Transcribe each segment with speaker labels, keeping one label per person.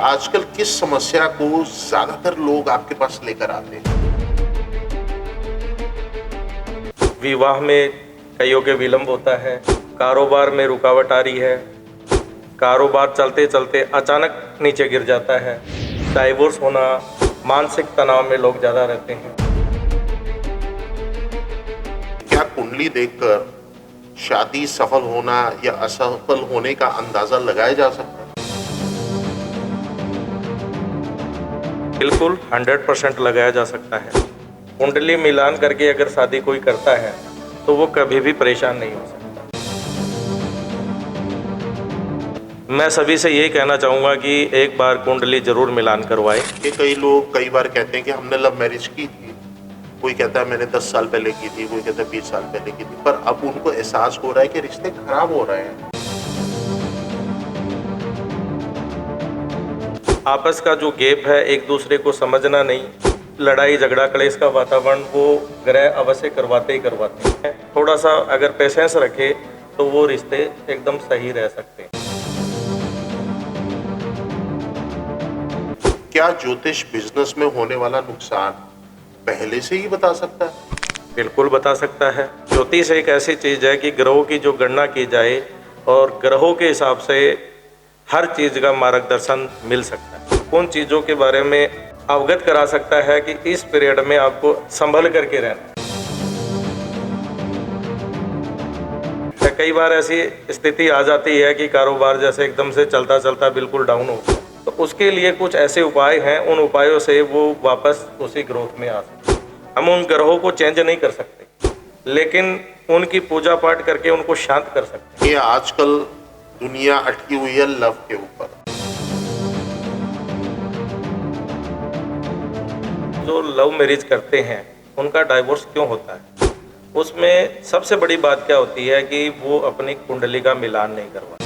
Speaker 1: आजकल किस समस्या को ज्यादातर लोग आपके पास लेकर आते हैं?
Speaker 2: विवाह में कईयों के विलंब होता है, कारोबार में रुकावट आ रही है, कारोबार चलते चलते अचानक नीचे गिर जाता है, डाइवोर्स होना, मानसिक तनाव में लोग ज़्यादा रहते हैं।
Speaker 1: क्या कुंडली देखकर शादी सफल होना या असफल होने का अंदाजा लगाया जा सकता है?
Speaker 2: बिल्कुल 100% लगाया जा सकता है। कुंडली मिलान करके अगर शादी कोई करता है तो वो कभी भी परेशान नहीं हो सकता। मैं सभी से यही कहना चाहूँगा कि एक बार कुंडली जरूर मिलान करवाएं।
Speaker 1: कि कई लोग कई बार कहते हैं कि हमने लव मैरिज की थी, कोई कहता है मैंने 10 साल पहले की थी, कोई कहता है 20 साल पहले की थी, पर अब उनको एहसास हो रहा है कि रिश्ते खराब हो रहे हैं।
Speaker 2: आपस का जो गैप है, एक दूसरे को समझना नहीं, लड़ाई झगड़ा क्लेश का वातावरण वो ग्रह अवश्य करवाते ही करवाते हैं। थोड़ा सा अगर पेशेंस रखे तो वो रिश्ते एकदम सही रह सकते हैं।
Speaker 1: क्या ज्योतिष बिजनेस में होने वाला नुकसान पहले से ही बता सकता है?
Speaker 2: बिल्कुल बता सकता है। ज्योतिष एक ऐसी चीज़ है कि ग्रहों की जो गणना की जाए और ग्रहों के हिसाब से हर चीज़ का मार्गदर्शन मिल सकता है। उन चीज़ों के बारे में अवगत करा सकता है कि इस पीरियड में आपको संभल करके रहना है। कई बार ऐसी स्थिति आ जाती है कि कारोबार जैसे एकदम से चलता चलता बिल्कुल डाउन हो गया, तो उसके लिए कुछ ऐसे उपाय हैं, उन उपायों से वो वापस उसी ग्रोथ में आ सकते हैं। हम उन ग्रहों को चेंज नहीं कर सकते, लेकिन उनकी पूजा पाठ करके उनको शांत कर सकते हैं।
Speaker 1: ये आजकल दुनिया अटकी हुई है लव के ऊपर।
Speaker 2: जो लव मैरिज करते हैं उनका डाइवोर्स क्यों होता है, उसमें सबसे बड़ी बात क्या होती है कि वो अपनी कुंडली का मिलान नहीं करवा।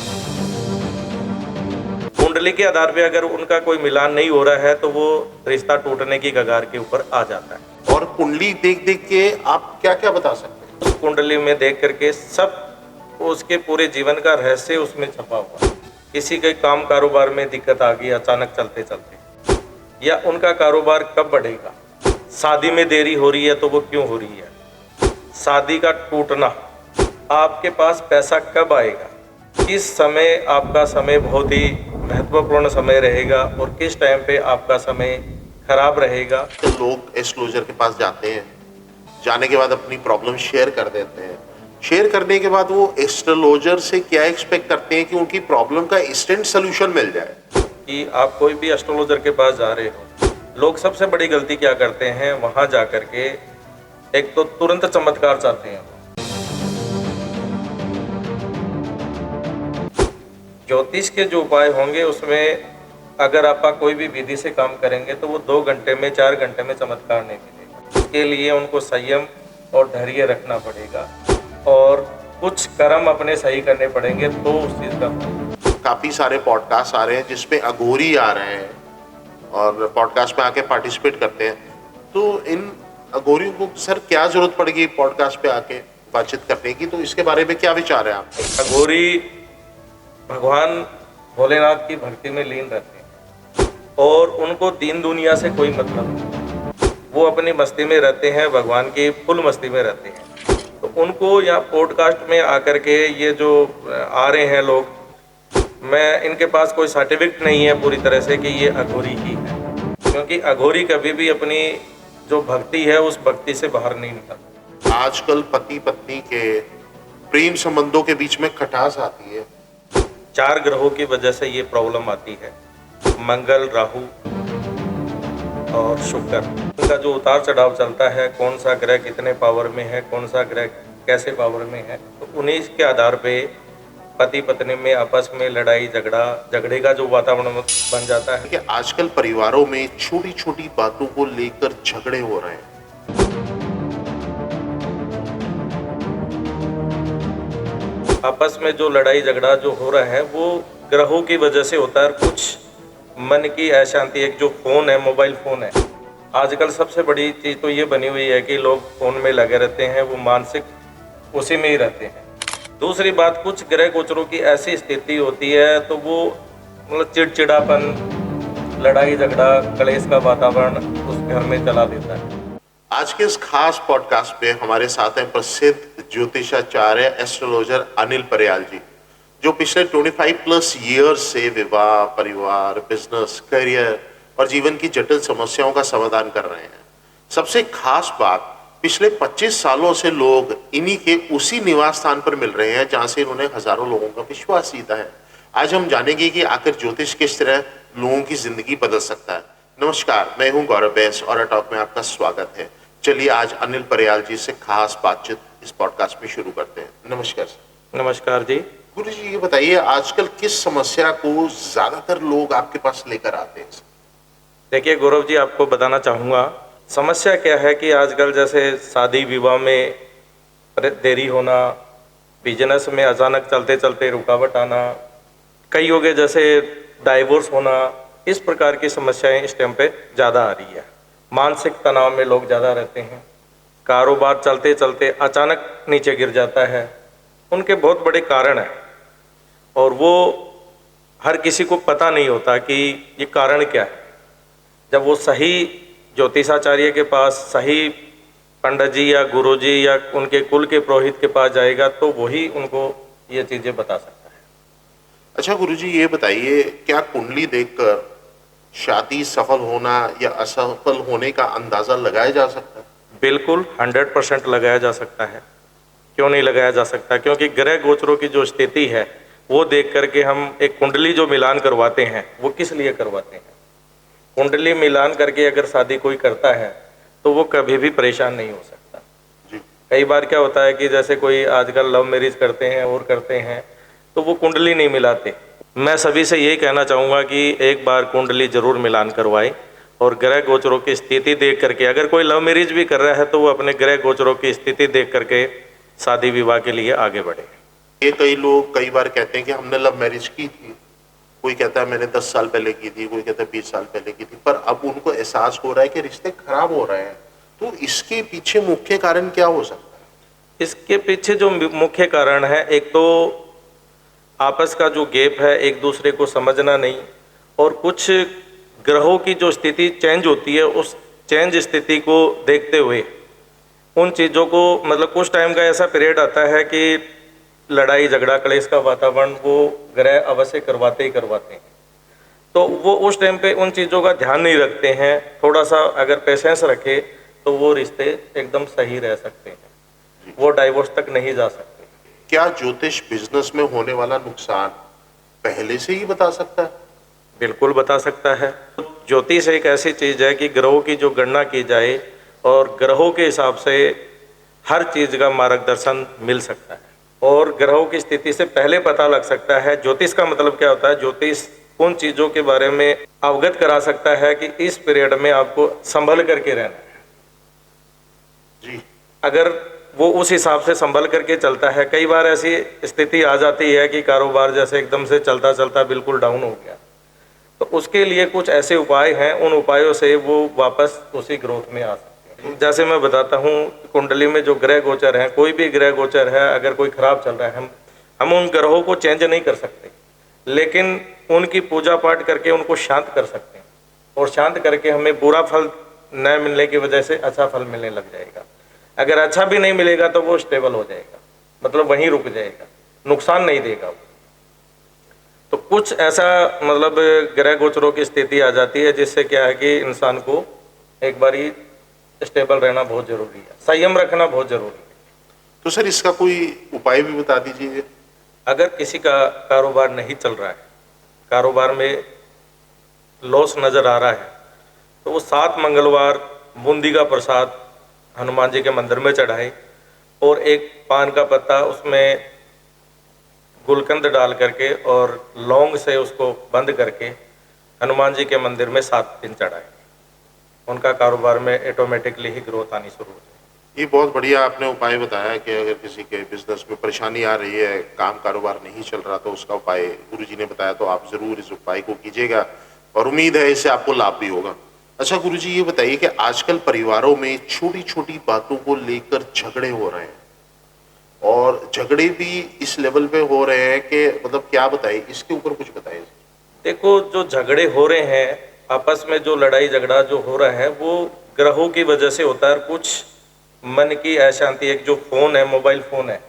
Speaker 2: कुंडली के आधार पे अगर उनका कोई मिलान नहीं हो रहा है तो वो रिश्ता टूटने की कगार के ऊपर आ जाता है।
Speaker 1: और कुंडली देख देख के आप क्या क्या बता सकते हैं?
Speaker 2: उस कुंडली में देख करके सब उसके पूरे जीवन का रहस्य उसमें छपा हुआ है। किसी के काम कारोबार में दिक्कत आ गई अचानक चलते चलते, या उनका कारोबार कब बढ़ेगा, शादी में देरी हो रही है तो वो क्यों हो रही है, शादी का टूटना, आपके पास पैसा कब आएगा, किस समय आपका समय बहुत ही महत्वपूर्ण समय रहेगा और किस टाइम पे आपका समय खराब रहेगा।
Speaker 1: तो लोग एस्ट्रोलॉजर के पास जाते हैं, जाने के बाद अपनी प्रॉब्लम शेयर कर देते हैं। शेयर करने के बाद वो एस्ट्रोलॉजर से क्या एक्सपेक्ट करते हैं कि उनकी प्रॉब्लम का इंस्टेंट सोल्यूशन मिल जाए।
Speaker 2: कि आप कोई भी एस्ट्रोलॉजर के पास जा रहे हो, लोग सबसे बड़ी गलती क्या करते हैं, वहां जा करके एक तो तुरंत चमत्कार चाहते हैं। ज्योतिष के जो उपाय होंगे उसमें अगर आप कोई भी विधि से काम करेंगे तो वो 2 घंटे में 4 घंटे में चमत्कार नहीं मिलेगा। इसके लिए उनको संयम और धैर्य रखना पड़ेगा और कुछ कर्म अपने सही करने पड़ेंगे तो उस चीज़ का।
Speaker 1: काफी सारे पॉडकास्ट आ रहे हैं जिसमें अघोरी आ रहे हैं और पॉडकास्ट में आके पार्टिसिपेट करते हैं, तो इन अघोरियों को सर क्या जरूरत पड़ेगी पॉडकास्ट पे आके बातचीत करने की, तो इसके बारे में क्या विचार है आपके?
Speaker 2: अघोरी भगवान भोलेनाथ की भक्ति में लीन रहते हैं और उनको दीन दुनिया से कोई मतलब नहीं, वो अपनी मस्ती में रहते हैं, भगवान की फुल मस्ती में रहते हैं। तो उनको यहाँ पॉडकास्ट में आकर के ये जो आ रहे हैं लोग, मैं इनके पास कोई सर्टिफिकेट नहीं है पूरी तरह से कि ये अघोरी ही है, क्योंकि अघोरी कभी भी अपनी जो भक्ति है उस भक्ति से बाहर नहीं निकलता।
Speaker 1: आजकल पति पत्नी के प्रेम संबंधों के बीच में खटास आती है।
Speaker 2: 4 ग्रहों की वजह से ये प्रॉब्लम आती है, मंगल, राहु और शुक्र। उनका जो उतार चढ़ाव चलता है, कौन सा ग्रह कितने पावर में है, कौन सा ग्रह कैसे पावर में है, तो उन्हीं के आधार पे पति पत्नी में आपस में लड़ाई झगड़े का जो वातावरण बन जाता है।
Speaker 1: कि आजकल परिवारों में छोटी छोटी बातों को लेकर झगड़े हो रहे हैं।
Speaker 2: आपस में जो लड़ाई झगड़ा जो हो रहा है वो ग्रहों की वजह से होता है। कुछ मन की अशांति, एक जो फ़ोन है, मोबाइल फ़ोन है, आजकल सबसे बड़ी चीज़ तो ये बनी हुई है कि लोग फ़ोन में लगे रहते हैं, वो मानसिक उसी में ही रहते हैं। दूसरी बात, कुछ ग्रह गोचरों की ऐसी स्थिति होती है तो वो मतलब चिड़चिड़ापन, लड़ाई झगड़ा कलेश का वातावरण उस घर में चला देता है।
Speaker 1: आज के इस खास पॉडकास्ट में हमारे साथ हैं प्रसिद्ध ज्योतिषाचार्य एस्ट्रोलॉजर अनिल परियाल जी, जो पिछले 25 प्लस ईयर्स से विवाह, परिवार, बिजनेस, करियर और जीवन की जटिल समस्याओं का समाधान कर रहे हैं। सबसे खास बात, पिछले 25 सालों से लोग इन्हीं के उसी निवास स्थान पर मिल रहे हैं जहां से इन्होंने हजारों लोगों का विश्वास जीता है। आज हम जानेंगे कि आखिर ज्योतिष किस तरह लोगों की जिंदगी बदल सकता है। नमस्कार, मैं हूं गौरव बैस और टॉक में आपका स्वागत है। चलिए आज अनिल परियाल जी से खास बातचीत इस पॉडकास्ट में शुरू करते हैं। नमस्कार सर।
Speaker 2: नमस्कार जी।
Speaker 1: गुरु जी, ये बताइए आजकल किस समस्या को ज्यादातर लोग आपके पास लेकर आते हैं?
Speaker 2: देखिए गौरव जी, आपको बताना चाहूँगा समस्या क्या है कि आजकल जैसे शादी विवाह में देरी होना, बिजनेस में अचानक चलते चलते रुकावट आना, कईयों के जैसे डाइवोर्स होना, इस प्रकार की समस्याएं इस टाइम पे ज़्यादा आ रही है। मानसिक तनाव में लोग ज़्यादा रहते हैं, कारोबार चलते चलते अचानक नीचे गिर जाता है। उनके बहुत बड़े कारण हैं और वो हर किसी को पता नहीं होता कि ये कारण क्या है। जब वो सही ज्योतिषाचार्य के पास, सही पंडित जी या गुरु जी या उनके कुल के पुरोहित के पास जाएगा तो वही उनको ये चीज़ें बता सकता है।
Speaker 1: अच्छा गुरुजी, ये बताइए क्या कुंडली देखकर शादी सफल होना या असफल होने का अंदाजा लगाया जा सकता है?
Speaker 2: बिल्कुल 100% लगाया जा सकता है। क्यों नहीं लगाया जा सकता? क्योंकि ग्रह गोचरों की जो स्थिति है वो देख करके हम एक कुंडली जो मिलान करवाते हैं वो किस लिए करवाते हैं? कुंडली मिलान करके अगर शादी कोई करता है तो वो कभी भी परेशान नहीं हो सकता
Speaker 1: जी।
Speaker 2: कई बार क्या होता है कि जैसे कोई आजकल लव मैरिज करते हैं और करते हैं तो वो कुंडली नहीं मिलाते। मैं सभी से यही कहना चाहूँगा कि एक बार कुंडली जरूर मिलान करवाएं और ग्रह गोचरों की स्थिति देख करके, अगर कोई लव मैरिज भी कर रहा है तो वो अपने ग्रह गोचरों की स्थिति देख करके शादी विवाह के लिए आगे बढ़े।
Speaker 1: ये कई लोग कई बार कहते हैं कि हमने लव मैरिज की थी, कोई कहता है मैंने 10 साल पहले की थी, कोई कहता है 20 साल पहले की थी, पर अब उनको एहसास हो रहा है कि रिश्ते खराब हो रहे हैं। तो इसके पीछे मुख्य कारण क्या हो सकता है?
Speaker 2: इसके पीछे जो मुख्य कारण है, एक तो आपस का जो गैप है, एक दूसरे को समझना नहीं, और कुछ ग्रहों की जो स्थिति चेंज होती है उस चेंज स्थिति को देखते हुए उन चीज़ों को, मतलब कुछ टाइम का ऐसा पीरियड आता है कि लड़ाई झगड़ा कलेश का वातावरण वो ग्रह अवश्य करवाते ही करवाते हैं। तो वो उस टाइम पे उन चीज़ों का ध्यान नहीं रखते हैं। थोड़ा सा अगर पेशेंस रखे तो वो रिश्ते एकदम सही रह सकते हैं, वो डाइवोर्स तक नहीं जा सकते।
Speaker 1: क्या ज्योतिष बिजनेस में होने वाला नुकसान पहले से ही बता सकता है?
Speaker 2: बिल्कुल बता सकता है। ज्योतिष एक ऐसी चीज़ है कि ग्रहों की जो गणना की जाए और ग्रहों के हिसाब से हर चीज़ का मार्गदर्शन मिल सकता है और ग्रहों की स्थिति से पहले पता लग सकता है। ज्योतिष का मतलब क्या होता है? ज्योतिष उन चीज़ों के बारे में अवगत करा सकता है कि इस पीरियड में आपको संभल करके रहना है
Speaker 1: जी।
Speaker 2: अगर वो उस हिसाब से संभल करके चलता है। कई बार ऐसी स्थिति आ जाती है कि कारोबार जैसे एकदम से चलता चलता बिल्कुल डाउन हो गया, तो उसके लिए कुछ ऐसे उपाय हैं, उन उपायों से वो वापस उसी ग्रोथ में आ सकते हैं। जैसे मैं बताता हूँ, कुंडली में जो ग्रह गोचर हैं, कोई भी ग्रह गोचर है अगर कोई खराब चल रहा है, हम उन ग्रहों को चेंज नहीं कर सकते, लेकिन उनकी पूजा पाठ करके उनको शांत कर सकते हैं और शांत करके हमें बुरा फल न मिलने की वजह से अच्छा फल मिलने लग जाएगा। अगर अच्छा भी नहीं मिलेगा तो वो स्टेबल हो जाएगा, मतलब वहीं रुक जाएगा, नुकसान नहीं देगा वो। तो कुछ ऐसा मतलब ग्रह गोचरों की स्थिति आ जाती है जिससे क्या है कि इंसान को एक बारी स्टेबल रहना बहुत जरूरी है, संयम रखना बहुत जरूरी है।
Speaker 1: तो सर इसका कोई उपाय भी बता दीजिए।
Speaker 2: अगर किसी का कारोबार नहीं चल रहा है, कारोबार में लॉस नज़र आ रहा है, तो वो 7 मंगलवार बूंदी का प्रसाद हनुमान जी के मंदिर में चढ़ाए और एक पान का पत्ता उसमें गुलकंद डाल करके और लौंग से उसको बंद करके हनुमान जी के मंदिर में 7 दिन चढ़ाए। उनका कारोबार में ऑटोमेटिकली ही ग्रोथ आनी शुरू हो जाए।
Speaker 1: ये बहुत बढ़िया आपने उपाय बताया कि अगर किसी के बिजनेस में परेशानी आ रही है, काम कारोबार नहीं चल रहा, तो उसका उपाय गुरुजी ने बताया, तो आप जरूर इस उपाय को कीजिएगा और उम्मीद है इससे आपको लाभ भी होगा। अच्छा गुरुजी, ये बताइए कि आजकल परिवारों में छोटी छोटी बातों को लेकर झगड़े हो रहे हैं और झगड़े भी इस लेवल पे हो रहे हैं कि मतलब क्या बताएं, इसके ऊपर कुछ बताइए।
Speaker 2: देखो, जो झगड़े हो रहे हैं आपस में जो लड़ाई झगड़ा जो हो रहा है वो ग्रहों की वजह से होता है, और कुछ मन की अशांति। एक जो फ़ोन है, मोबाइल फ़ोन है,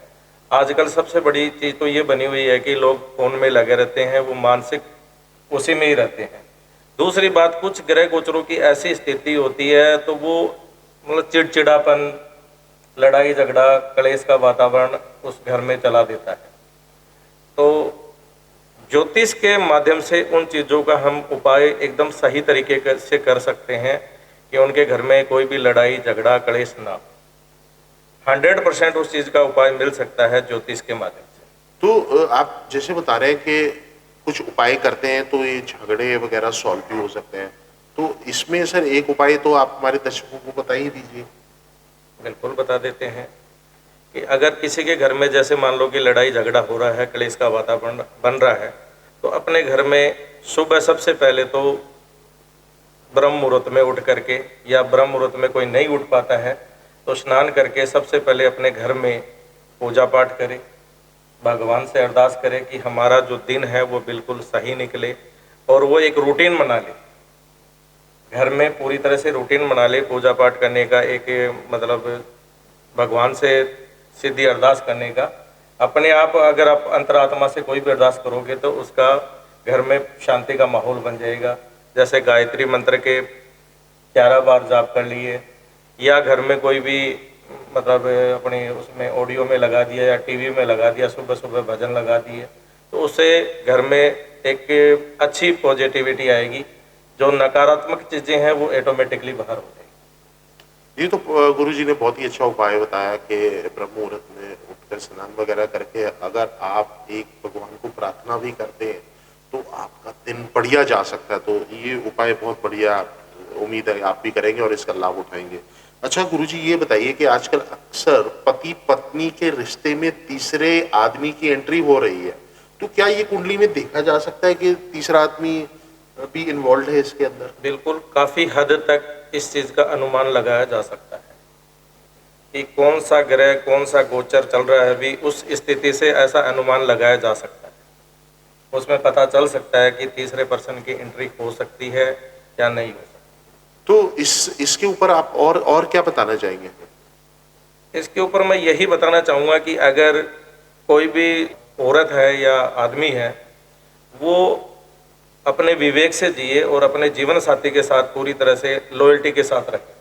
Speaker 2: आजकल सबसे बड़ी चीज़ तो ये बनी हुई है कि लोग फ़ोन में लगे रहते हैं, वो मानसिक उसी में ही रहते हैं। दूसरी बात, कुछ ग्रह गोचरों की ऐसी स्थिति होती है तो वो मतलब चिड़चिड़ापन, लड़ाई झगड़ा, कलेश का वातावरण उस घर में चला देता है। तो ज्योतिष के माध्यम से उन चीज़ों का हम उपाय एकदम सही तरीके से कर सकते हैं कि उनके घर में कोई भी लड़ाई झगड़ा कलेश ना हो। 100% उस चीज़ का उपाय मिल सकता है ज्योतिष के माध्यम से।
Speaker 1: तो आप जैसे बता रहे हैं कि कुछ उपाय करते हैं तो ये झगड़े वगैरह सॉल्व भी हो सकते हैं, तो इसमें सर एक उपाय तो आप हमारे दर्शकों को बता ही दीजिए।
Speaker 2: बिल्कुल बता देते हैं कि अगर किसी के घर में जैसे मान लो कि लड़ाई झगड़ा हो रहा है, कलेश का वातावरण बन रहा है, तो अपने घर में सुबह सबसे पहले तो ब्रह्म मुहूर्त में उठ करके, या ब्रह्म मुहूर्त में कोई नहीं उठ पाता है तो स्नान करके सबसे पहले अपने घर में पूजा पाठ करें, भगवान से अरदास करें कि हमारा जो दिन है वो बिल्कुल सही निकले, और वो एक रूटीन बना ले, घर में पूरी तरह से रूटीन बना ले पूजा पाठ करने का, एक मतलब भगवान से सीधी अरदास करने का। अपने आप अगर आप अंतरात्मा से कोई भी अरदास करोगे तो उसका घर में शांति का माहौल बन जाएगा। जैसे गायत्री मंत्र के 11 बार जाप कर लिए, या घर में कोई भी मतलब अपने उसमें ऑडियो में लगा दिया या टीवी में लगा दिया, सुबह सुबह भजन लगा दिए, तो उससे घर में एक अच्छी पॉजिटिविटी आएगी। जो नकारात्मक चीज़ें हैं वो ऑटोमेटिकली बाहर हो जाएगी।
Speaker 1: ये तो गुरुजी ने बहुत ही अच्छा उपाय बताया कि ब्रह्म मुहूर्त में उठकर स्नान वगैरह करके अगर आप एक भगवान को प्रार्थना भी करते हैं तो आपका दिन बढ़िया जा सकता है। तो ये उपाय बहुत बढ़िया, उम्मीद है आप भी करेंगे और इसका लाभ उठाएंगे। अच्छा गुरुजी, ये बताइए कि आजकल अक्सर पति पत्नी के रिश्ते में तीसरे आदमी की एंट्री हो रही है, तो क्या ये कुंडली में देखा जा सकता है कि तीसरा आदमी भी इन्वॉल्व है इसके अंदर?
Speaker 2: बिल्कुल, काफ़ी हद तक इस चीज़ का अनुमान लगाया जा सकता है कि कौन सा ग्रह कौन सा गोचर चल रहा है, भी उस स्थिति से ऐसा अनुमान लगाया जा सकता है। उसमें पता चल सकता है कि तीसरे पर्सन की एंट्री हो सकती है या नहीं हो सकती।
Speaker 1: तो इसके ऊपर आप और क्या बताना चाहेंगे?
Speaker 2: इसके ऊपर मैं यही बताना चाहूँगा कि अगर कोई भी औरत है या आदमी है, वो अपने विवेक से जिए और अपने जीवन साथी के साथ पूरी तरह से लॉयल्टी के साथ रहे,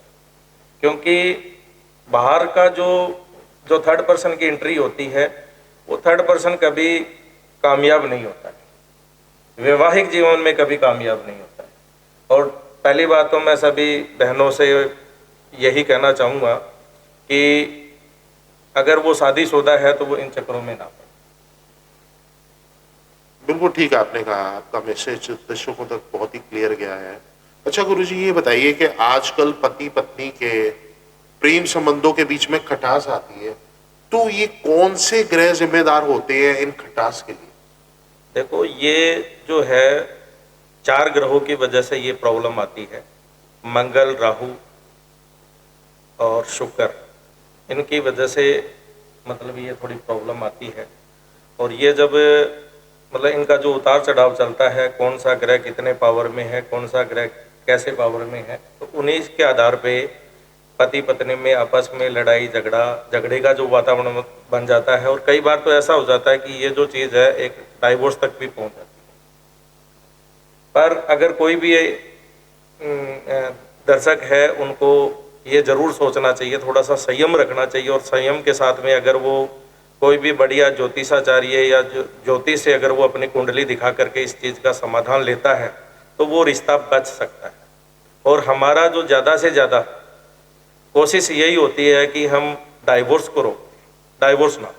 Speaker 2: क्योंकि बाहर का जो थर्ड पर्सन की एंट्री होती है वो थर्ड पर्सन कभी कामयाब नहीं होता है, वैवाहिक जीवन में कभी कामयाब नहीं होता है। और पहली बात तो मैं सभी बहनों से यही कहना चाहूँगा कि अगर वो शादीशुदा है तो वो इन चक्करों में ना पड़े।
Speaker 1: बिल्कुल ठीक है, आपने कहा, आपका मैसेज दर्शकों तक बहुत ही क्लियर गया है। अच्छा गुरुजी, ये बताइए कि आजकल पति पत्नी के प्रेम संबंधों के बीच में खटास आती है, तो ये कौन से ग्रह जिम्मेदार होते हैं इन खटास के लिए?
Speaker 2: देखो, ये जो है 4 ग्रहों की वजह से ये प्रॉब्लम आती है। मंगल, राहु और शुक्र, इनकी वजह से मतलब ये थोड़ी प्रॉब्लम आती है। और ये जब मतलब इनका जो उतार चढ़ाव चलता है, कौन सा ग्रह कितने पावर में है, कौन सा ग्रह कैसे पावर में है, तो उन्हीं के आधार पे पति पत्नी में आपस में लड़ाई झगड़े का जो वातावरण बन जाता है। और कई बार तो ऐसा हो जाता है कि ये जो चीज़ है एक डाइवोर्स तक भी पहुंच जाती है। पर अगर कोई भी दर्शक है, उनको ये ज़रूर सोचना चाहिए, थोड़ा सा संयम रखना चाहिए, और संयम के साथ में अगर वो कोई भी बढ़िया ज्योतिषाचार्य या ज्योतिष से अगर वो अपनी कुंडली दिखा करके इस चीज़ का समाधान लेता है तो वो रिश्ता बच सकता है। और हमारा जो ज़्यादा से ज़्यादा कोशिश यही होती है कि हम डाइवोर्स को रोक, डाइवोर्स ना।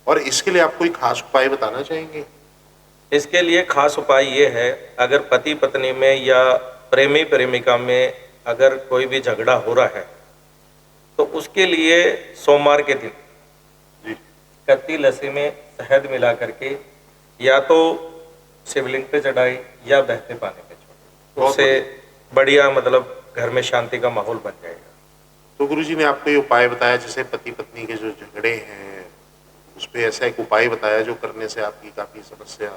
Speaker 1: और इसके लिए आप कोई खास उपाय बताना चाहेंगे?
Speaker 2: इसके लिए खास उपाय ये है, अगर पति पत्नी में या प्रेमी प्रेमिका में अगर कोई भी झगड़ा हो रहा है तो उसके लिए सोमवार के दिन कच्ची लस्सी में शहद मिला करके या तो शिवलिंग पे चढ़ाई या बहते पानी में छोड़े, उससे बढ़िया मतलब घर में शांति का माहौल बन जाएगा।
Speaker 1: तो गुरुजी ने आपको ये उपाय बताया, जैसे पति पत्नी के जो झगड़े हैं उस पर ऐसा एक उपाय बताया जो करने से आपकी काफ़ी समस्या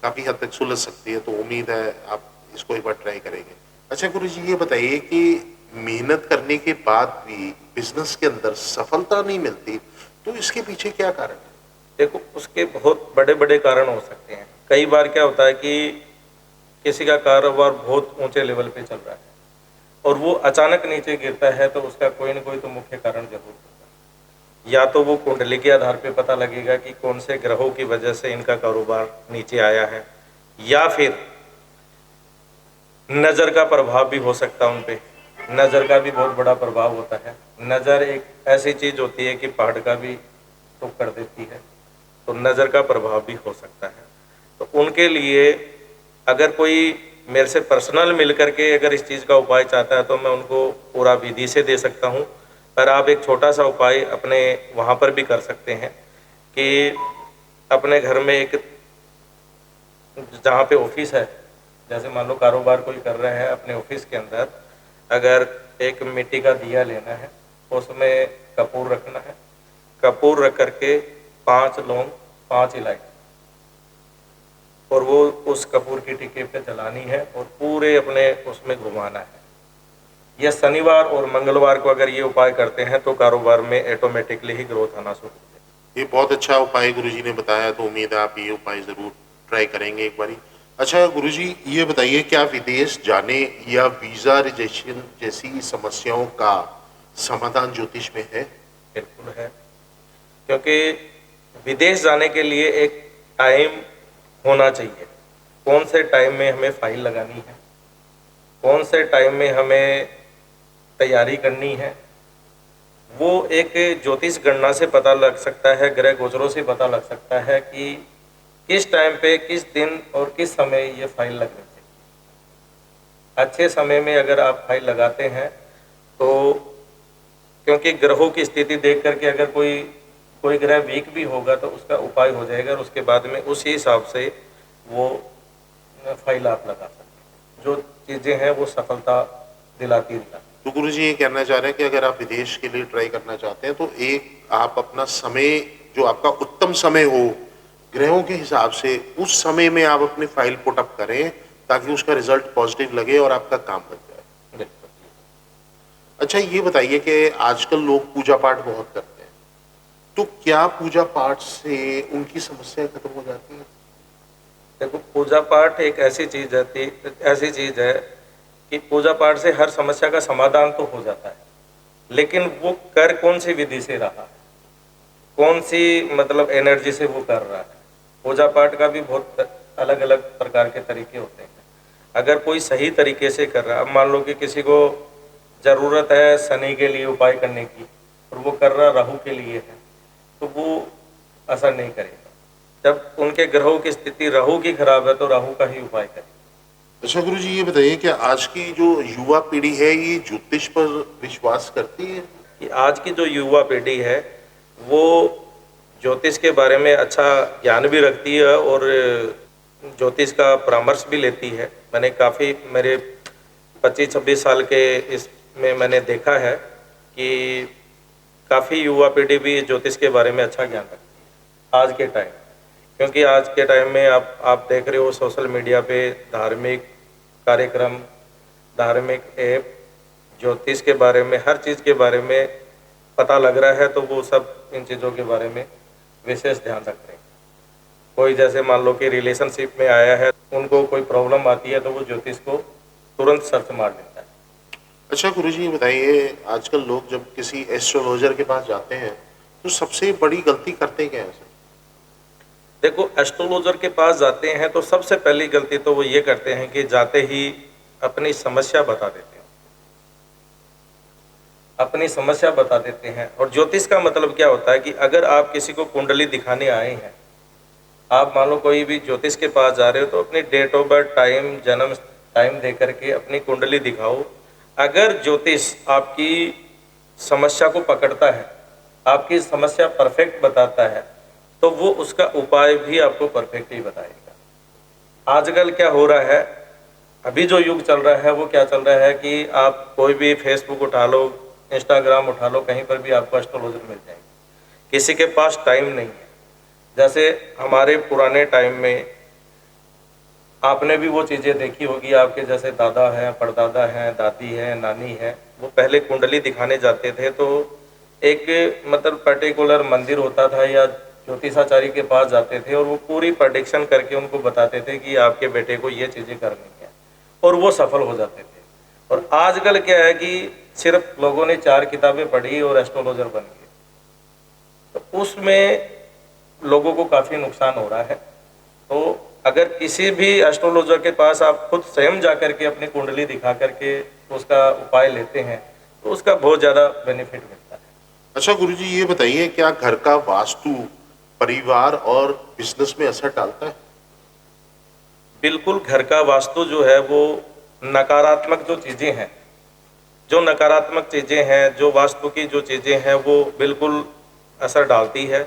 Speaker 1: काफ़ी हद तक सुलझ सकती है। तो उम्मीद है आप इसको एक बार ट्राई करेंगे। अच्छा गुरुजी ये बताइए कि मेहनत करने के बाद भी बिजनेस के अंदर सफलता नहीं मिलती, तो इसके पीछे क्या कारण है?
Speaker 2: देखो, उसके बहुत बड़े बड़े कारण हो सकते हैं। कई बार क्या होता है कि किसी का कारोबार बहुत ऊंचे लेवल पे चल रहा है और वो अचानक नीचे गिरता है, तो उसका कोई ना कोई तो मुख्य कारण जरूर होता है। या तो वो कुंडली के आधार पे पता लगेगा कि कौन से ग्रहों की वजह से इनका कारोबार नीचे आया है, या फिर नज़र का प्रभाव भी हो सकता है उन पे। नज़र का भी बहुत बड़ा प्रभाव होता है। नज़र एक ऐसी चीज़ होती है कि पहाड़ का भी टुक कर देती है, तो नज़र का प्रभाव भी हो सकता है। तो उनके लिए अगर कोई मेरे से पर्सनल मिल करके अगर इस चीज़ का उपाय चाहता है, तो मैं उनको पूरा विधि से दे सकता हूँ। पर आप एक छोटा सा उपाय अपने वहाँ पर भी कर सकते हैं कि अपने घर में एक, जहाँ पे ऑफिस है, जैसे मान लो कारोबार कोई कर रहा है, अपने ऑफिस के अंदर अगर एक मिट्टी का दिया लेना है, उसमें कपूर रखना है। कपूर रख करके 5 लौंग, 5 इलायची, और वो उस कपूर की टिक्की पे जलानी है और पूरे अपने उसमें घुमाना है। यह शनिवार और मंगलवार को अगर ये उपाय करते हैं तो कारोबार में ऑटोमेटिकली ही ग्रोथ आना शुरू हो जाए।
Speaker 1: ये बहुत अच्छा उपाय गुरुजी ने बताया, तो उम्मीद है आप ये उपाय ज़रूर ट्राई करेंगे एक बारी। अच्छा गुरुजी ये बताइए, क्या विदेश जाने या वीज़ा रिजेक्शन जैसी समस्याओं का समाधान ज्योतिष में है?
Speaker 2: बिल्कुल है, क्योंकि विदेश जाने के लिए एक टाइम होना चाहिए। कौन से टाइम में हमें फाइल लगानी है, कौन से टाइम में हमें तैयारी करनी है, वो एक ज्योतिष गणना से पता लग सकता है, ग्रह गोचरों से पता लग सकता है कि किस टाइम पे, किस दिन और किस समय ये फाइल लगनी चाहिए। अच्छे समय में अगर आप फाइल लगाते हैं तो, क्योंकि ग्रहों की स्थिति देख करके अगर कोई ग्रह वीक भी होगा तो उसका उपाय हो जाएगा, और उसके बाद में उसी हिसाब से वो फाइल आप लगा सकते हैं। जो चीज़ें हैं वो सफलता दिलाती।
Speaker 1: तो गुरुजी ये कहना चाह रहे हैं कि अगर आप विदेश के लिए ट्राई करना चाहते हैं, तो एक आप अपना समय, जो आपका उत्तम समय हो ग्रहों के हिसाब से, उस समय में आप अपनी फाइल पुट अप करें ताकि उसका रिजल्ट पॉजिटिव लगे और आपका काम बन जाए।
Speaker 2: बिल्कुल।
Speaker 1: अच्छा ये बताइए कि आजकल लोग पूजा पाठ बहुत करते हैं, तो क्या पूजा पाठ से उनकी समस्या खत्म हो जाती है?
Speaker 2: देखो, पूजा पाठ एक ऐसी चीज है कि पूजा पाठ से हर समस्या का समाधान तो हो जाता है, लेकिन वो कर कौन सी विधि से रहा है, कौन सी मतलब एनर्जी से वो कर रहा है। पूजा पाठ का भी बहुत अलग अलग प्रकार के तरीके होते हैं। अगर कोई सही तरीके से कर रहा है, अब मान लो कि किसी को ज़रूरत है शनि के लिए उपाय करने की और वो कर रहा राहु के लिए है, तो वो असर नहीं करेगा। जब उनके ग्रहों की स्थिति राहु की खराब है तो राहु का ही उपाय करें।
Speaker 1: अच्छा गुरुजी ये बताइए कि आज की जो युवा पीढ़ी है ये ज्योतिष पर विश्वास करती है?
Speaker 2: कि आज की जो युवा पीढ़ी है वो ज्योतिष के बारे में अच्छा ज्ञान भी रखती है और ज्योतिष का परामर्श भी लेती है। मैंने काफ़ी, मेरे 25-26 साल के इसमें मैंने देखा है कि काफ़ी युवा पीढ़ी भी ज्योतिष के बारे में अच्छा ज्ञान रखती है आज के टाइम। क्योंकि आज के टाइम में आप देख रहे हो सोशल मीडिया पे धार्मिक कार्यक्रम, धार्मिक ऐप, ज्योतिष के बारे में, हर चीज़ के बारे में पता लग रहा है, तो वो सब इन चीज़ों के बारे में विशेष ध्यान रखते हैं। कोई जैसे मान लो कि रिलेशनशिप में आया है, उनको कोई प्रॉब्लम आती है, तो वो ज्योतिष को तुरंत सर्च मार लेता है।
Speaker 1: अच्छा गुरुजी ये बताइए, आजकल लोग जब किसी एस्ट्रोलॉजर के पास जाते हैं तो सबसे बड़ी गलती करते क्या है सर?
Speaker 2: देखो, एस्ट्रोलॉजर के पास जाते हैं तो सबसे पहली गलती तो वो ये करते हैं कि जाते ही अपनी समस्या बता देते हैं, अपनी समस्या बता देते हैं। और ज्योतिष का मतलब क्या होता है कि अगर आप किसी को कुंडली दिखाने आए हैं, आप मान लो कोई भी ज्योतिष के पास जा रहे हो, तो अपनी डेट ऑफ बर्थ, टाइम, जन्म टाइम दे करके अपनी कुंडली दिखाओ। अगर ज्योतिष आपकी समस्या को पकड़ता है, आपकी समस्या परफेक्ट बताता है, तो वो उसका उपाय भी आपको परफेक्ट ही बताएगा। आजकल क्या हो रहा है, अभी जो युग चल रहा है वो क्या चल रहा है कि आप कोई भी फेसबुक उठा लो, इंस्टाग्राम उठा लो, कहीं पर भी आपको एस्ट्रोलॉजर मिल जाएंगे। किसी के पास टाइम नहीं है। जैसे हमारे पुराने टाइम में आपने भी वो चीज़ें देखी होगी, आपके जैसे दादा हैं, परदादा हैं, दादी हैं, नानी हैं, वो पहले कुंडली दिखाने जाते थे तो एक मतलब पर्टिकुलर मंदिर होता था या ज्योतिषाचार्य के पास जाते थे और वो पूरी प्रेडिक्शन करके उनको बताते थे कि आपके बेटे को ये चीज़ें करनी है और वो सफल हो जाते थे। और आजकल क्या है कि सिर्फ लोगों ने 4 किताबें पढ़ी और एस्ट्रोलॉजर बन गए, तो उसमें लोगों को काफ़ी नुकसान हो रहा है। तो अगर किसी भी एस्ट्रोलॉजर के पास आप खुद स्वयं जा करके अपनी कुंडली दिखा करके उसका उपाय लेते हैं तो उसका बहुत ज़्यादा बेनिफिट मिलता है।
Speaker 1: अच्छा गुरुजी, ये बताइए, क्या घर का वास्तु परिवार और बिजनेस में असर डालता है?
Speaker 2: बिल्कुल, घर का वास्तु जो है वो नकारात्मक जो चीज़ें हैं, जो नकारात्मक चीज़ें हैं, जो वास्तु की जो चीज़ें हैं वो बिल्कुल असर डालती है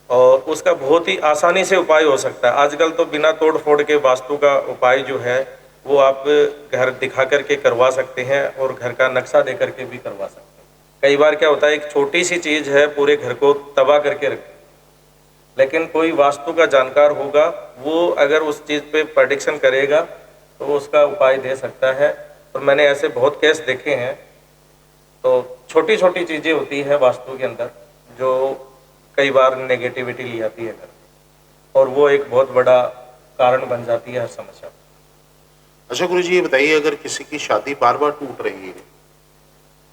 Speaker 2: और उसका बहुत ही आसानी से उपाय हो सकता है। आजकल तो बिना तोड़ फोड़ के वास्तु का उपाय जो है वो आप घर दिखा करके करवा सकते हैं और घर का नक्शा दे करके भी करवा सकते हैं। कई बार क्या होता है, एक छोटी सी चीज़ है पूरे घर को तबाह करके रखती है, लेकिन कोई वास्तु का जानकार होगा, वो अगर उस चीज़ पे प्रेडिक्शन करेगा तो उसका उपाय दे सकता है। और मैंने ऐसे बहुत केस देखे हैं। तो छोटी छोटी चीज़ें होती है वास्तु के अंदर जो कई बार नेगेटिविटी ले आती है घर में और वो एक बहुत बड़ा कारण बन जाती है हर समस्या।
Speaker 1: अच्छा गुरुजी, ये बताइए, अगर किसी की शादी बार बार टूट रही है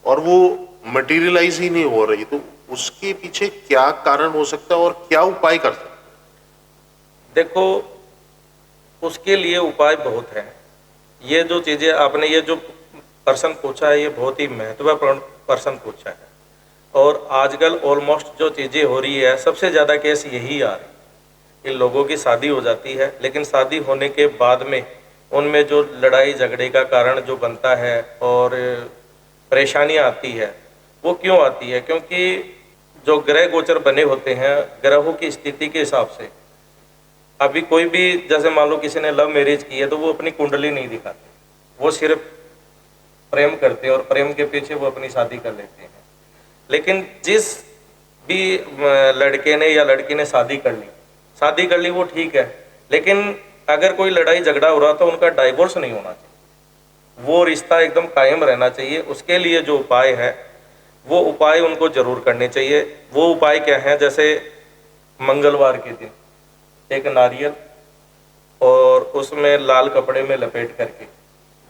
Speaker 1: और वो मटेरियलाइज ही नहीं हो रही, तो उसके पीछे क्या कारण हो सकता है और क्या उपाय कर सकते हैं?
Speaker 2: देखो, उसके लिए उपाय बहुत हैं। ये जो चीज़ें आपने ये जो प्रश्न पूछा है ये बहुत ही महत्वपूर्ण प्रश्न पूछा है और आजकल ऑलमोस्ट जो चीज़ें हो रही है सबसे ज़्यादा केस यही आ रही है कि लोगों की शादी हो जाती है लेकिन शादी होने के बाद में उनमें जो लड़ाई झगड़े का कारण जो बनता है और परेशानियां आती है, वो क्यों आती है? क्योंकि जो ग्रह गोचर बने होते हैं ग्रहों की स्थिति के हिसाब से, अभी कोई भी जैसे मान लो किसी ने लव मैरिज की है तो वो अपनी कुंडली नहीं दिखाते, वो सिर्फ प्रेम करते हैं और प्रेम के पीछे वो अपनी शादी कर लेते हैं। लेकिन जिस भी लड़के ने या लड़की ने शादी कर ली वो ठीक है, लेकिन अगर कोई लड़ाई झगड़ा हो रहा तो उनका डाइवोर्स नहीं होना चाहिए, वो रिश्ता एकदम कायम रहना चाहिए। उसके लिए जो उपाय है वो उपाय उनको जरूर करने चाहिए। वो उपाय क्या है? जैसे मंगलवार के दिन एक नारियल और उसमें लाल कपड़े में लपेट करके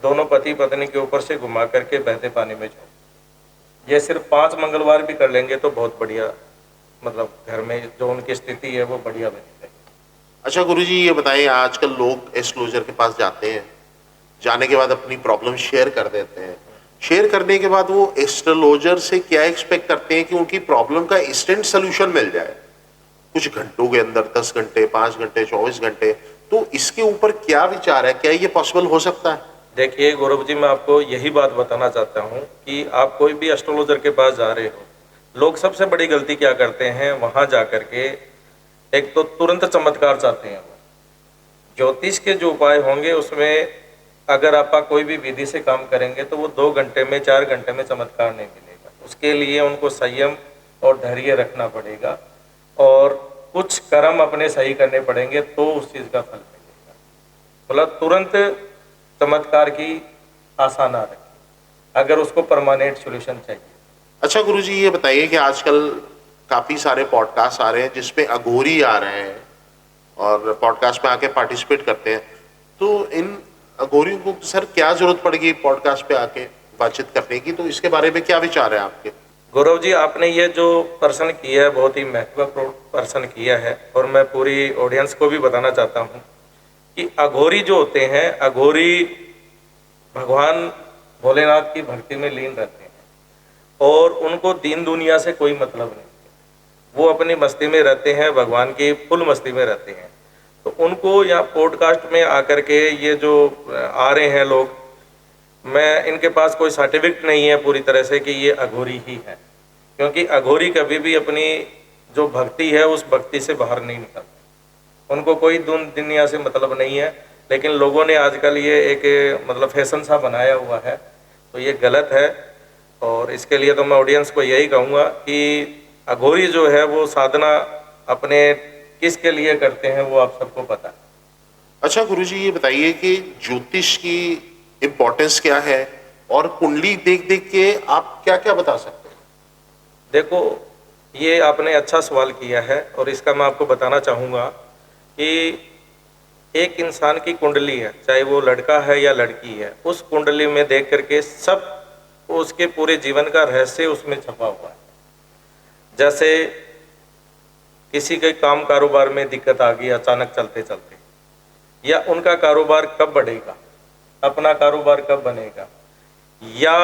Speaker 2: दोनों पति पत्नी के ऊपर से घुमा करके बहते पानी में छोड़, ये सिर्फ 5 मंगलवार भी कर लेंगे तो बहुत बढ़िया, मतलब घर में जो उनकी स्थिति है वो बढ़िया बनी रहेगी।
Speaker 1: अच्छा गुरुजी, ये बताइए, आजकल लोग एस्ट्रोलॉजर के पास जाते हैं, जाने के बाद अपनी प्रॉब्लम शेयर कर देते हैं। शेयर करने के बाद वो एस्ट्रोलॉजर से क्या एक्सपेक्ट करते हैं कि उनकी प्रॉब्लम का इंस्टेंट सोल्यूशन मिल जाए कुछ घंटों के अंदर, 10 घंटे, 5 घंटे, 24 घंटे। तो इसके ऊपर क्या विचार है? क्या ये पॉसिबल हो सकता है?
Speaker 2: देखिए गौरव जी, मैं आपको यही बात बताना चाहता हूँ कि आप कोई भी एस्ट्रोलॉजर के पास जा रहे हो, लोग सबसे बड़ी गलती क्या करते हैं, वहाँ जा करके एक तो तुरंत चमत्कार चाहते हैं। ज्योतिष के जो उपाय होंगे उसमें अगर आप कोई भी विधि से काम करेंगे तो वो 2 घंटे में, 4 घंटे में चमत्कार नहीं मिलेगा। उसके लिए उनको संयम और धैर्य रखना पड़ेगा और कुछ कर्म अपने सही करने पड़ेंगे तो उस चीज़ का फल मिलेगा। मतलब तुरंत चमत्कार की आशा ना रखें अगर उसको परमानेंट सॉल्यूशन चाहिए।
Speaker 1: अच्छा गुरुजी, ये बताइए कि आजकल काफी सारे पॉडकास्ट आ रहे हैं जिसमें अघोरी आ रहे हैं और पॉडकास्ट में आके पार्टिसिपेट करते हैं, तो इन अघोरियों को सर क्या जरूरत पड़ेगी पॉडकास्ट पे आके बातचीत करने की? तो इसके बारे में क्या विचार है आपके?
Speaker 2: गौरव जी, आपने ये जो प्रश्न किया है बहुत ही महत्वपूर्ण प्रश्न किया है और मैं पूरी ऑडियंस को भी बताना चाहता हूँ कि अघोरी जो होते हैं, अघोरी भगवान भोलेनाथ की भक्ति में लीन रहते हैं और उनको दीन दुनिया से कोई मतलब नहीं, वो अपनी मस्ती में रहते हैं, भगवान की फुल मस्ती में रहते हैं। तो उनको यहाँ पॉडकास्ट में आकर के ये जो आ रहे हैं लोग, मैं इनके पास कोई सर्टिफिकेट नहीं है पूरी तरह से कि ये अघोरी ही है, क्योंकि अघोरी कभी भी अपनी जो भक्ति है उस भक्ति से बाहर नहीं निकलते, उनको कोई दुनिया से मतलब नहीं है। लेकिन लोगों ने आजकल ये एक मतलब फैशन सा बनाया हुआ है, तो ये गलत है। और इसके लिए तो मैं ऑडियंस को यही कहूँगा कि अघोरी जो है वो साधना अपने किसके लिए करते हैं वो आप सबको पता है।
Speaker 1: अच्छा गुरुजी, ये बताइए कि ज्योतिष की इम्पोर्टेंस क्या है और कुंडली देख देख के आप क्या क्या बता सकते हैं?
Speaker 2: देखो, ये आपने अच्छा सवाल किया है और इसका मैं आपको बताना चाहूँगा कि एक इंसान की कुंडली है, चाहे वो लड़का है या लड़की है, उस कुंडली में देख करके सब उसके पूरे जीवन का रहस्य उसमें छपा हुआ है। जैसे किसी के काम कारोबार में दिक्कत आ गई अचानक चलते चलते, या उनका कारोबार कब बढ़ेगा, अपना कारोबार कब बनेगा, या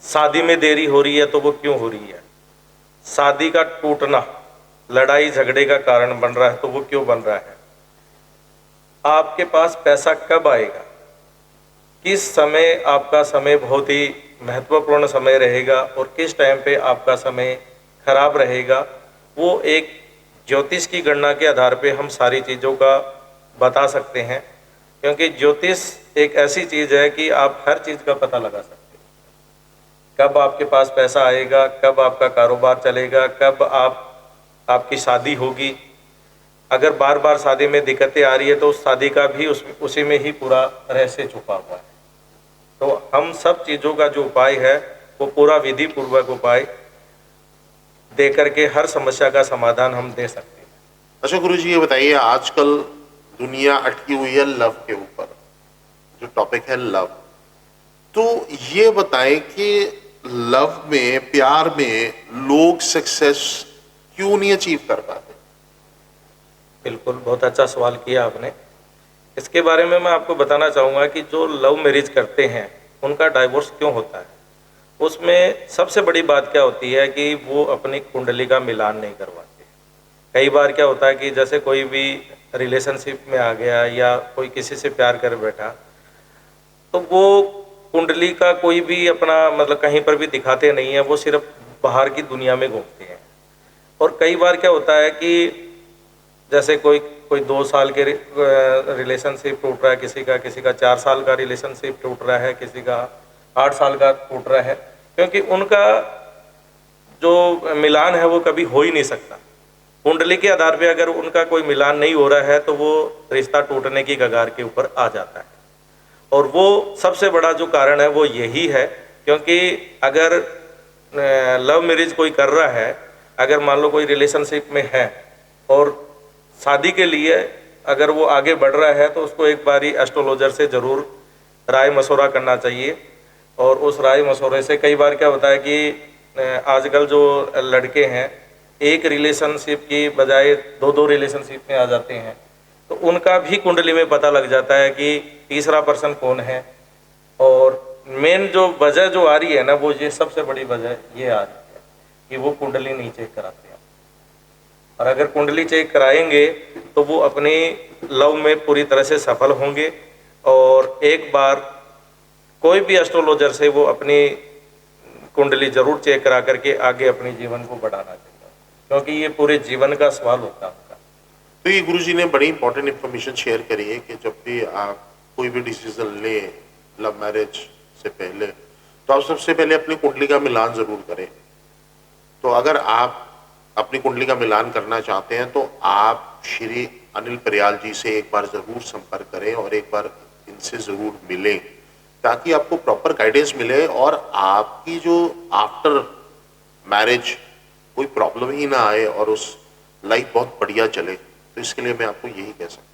Speaker 2: शादी में देरी हो रही है तो वो क्यों हो रही है, शादी का टूटना लड़ाई झगड़े का कारण बन रहा है तो वो क्यों बन रहा है, आपके पास पैसा कब आएगा, किस समय आपका समय बहुत ही महत्वपूर्ण समय रहेगा और किस टाइम पे आपका समय खराब रहेगा, वो एक ज्योतिष की गणना के आधार पे हम सारी चीज़ों का बता सकते हैं। क्योंकि ज्योतिष एक ऐसी चीज़ है कि आप हर चीज़ का पता लगा सकते हैं। कब आपके पास पैसा आएगा, कब आपका कारोबार चलेगा, कब आपकी शादी होगी। अगर बार बार शादी में दिक्कतें आ रही है तो उस शादी का भी उसी में ही पूरा रहस्य छुपा हुआ है। तो हम सब चीज़ों का जो उपाय है वो पूरा विधि पूर्वक उपाय दे करके हर समस्या का समाधान हम दे सकते हैं।
Speaker 1: अच्छा गुरुजी, ये बताइए, आजकल दुनिया अटकी हुई है लव के ऊपर, जो टॉपिक है लव, तो ये बताएं कि लव में, प्यार में लोग सक्सेस क्यों नहीं अचीव कर पाते?
Speaker 2: बिल्कुल, बहुत अच्छा सवाल किया आपने। इसके बारे में मैं आपको बताना चाहूँगा कि जो लव मैरिज करते हैं उनका डाइवोर्स क्यों होता है। उसमें सबसे बड़ी बात क्या होती है कि वो अपनी कुंडली का मिलान नहीं करवाते। कई बार क्या होता है कि जैसे कोई भी रिलेशनशिप में आ गया या कोई किसी से प्यार कर बैठा, तो वो कुंडली का कोई भी अपना मतलब कहीं पर भी दिखाते नहीं है, वो सिर्फ बाहर की दुनिया में घूमते हैं। और कई बार क्या होता है कि जैसे कोई 2 साल के रिलेशनशिप टूट रहा है, किसी का 4 साल का रिलेशनशिप टूट रहा है, किसी का 8 साल का टूट रहा है, क्योंकि उनका जो मिलान है वो कभी हो ही नहीं सकता। कुंडली के आधार पे अगर उनका कोई मिलान नहीं हो रहा है तो वो रिश्ता टूटने की कगार के ऊपर आ जाता है। और वो सबसे बड़ा जो कारण है वो यही है, क्योंकि अगर लव मैरिज कोई कर रहा है, अगर मान लो कोई रिलेशनशिप में है और शादी के लिए अगर वो आगे बढ़ रहा है, तो उसको एक बारी एस्ट्रोलॉजर से ज़रूर राय मशवरा करना चाहिए। और उस राय मशवरे से कई बार क्या होता है कि आजकल जो लड़के हैं एक रिलेशनशिप की बजाय 2-2 रिलेशनशिप में आ जाते हैं, तो उनका भी कुंडली में पता लग जाता है कि तीसरा पर्सन कौन है। और मेन जो वजह जो आ रही है ना, वो ये सबसे बड़ी वजह ये आ रही है कि वो कुंडली नहीं चेक कराते हैं। और अगर कुंडली चेक कराएंगे तो वो अपनी लव में पूरी तरह से सफल होंगे। और एक बार कोई भी एस्ट्रोलॉजर से वो अपनी कुंडली जरूर चेक करा करके आगे अपने जीवन को बढ़ाना चाहिए, क्योंकि ये पूरे जीवन का सवाल होता है उनका।
Speaker 1: तो ये गुरुजी ने बड़ी इंपॉर्टेंट इन्फॉर्मेशन शेयर करी है कि जब भी आप कोई भी डिसीजन लें लव मैरिज से पहले, तो आप सबसे पहले अपनी कुंडली का मिलान जरूर करें। तो अगर आप अपनी कुंडली का मिलान करना चाहते हैं तो आप श्री अनिल परियाल जी से एक बार जरूर संपर्क करें और एक बार इनसे जरूर मिलें, ताकि आपको प्रॉपर गाइडेंस मिले और आपकी जो आफ्टर मैरिज कोई प्रॉब्लम ही ना आए और उस लाइफ बहुत बढ़िया चले। तो इसके लिए मैं आपको यही कह सकता हूँ।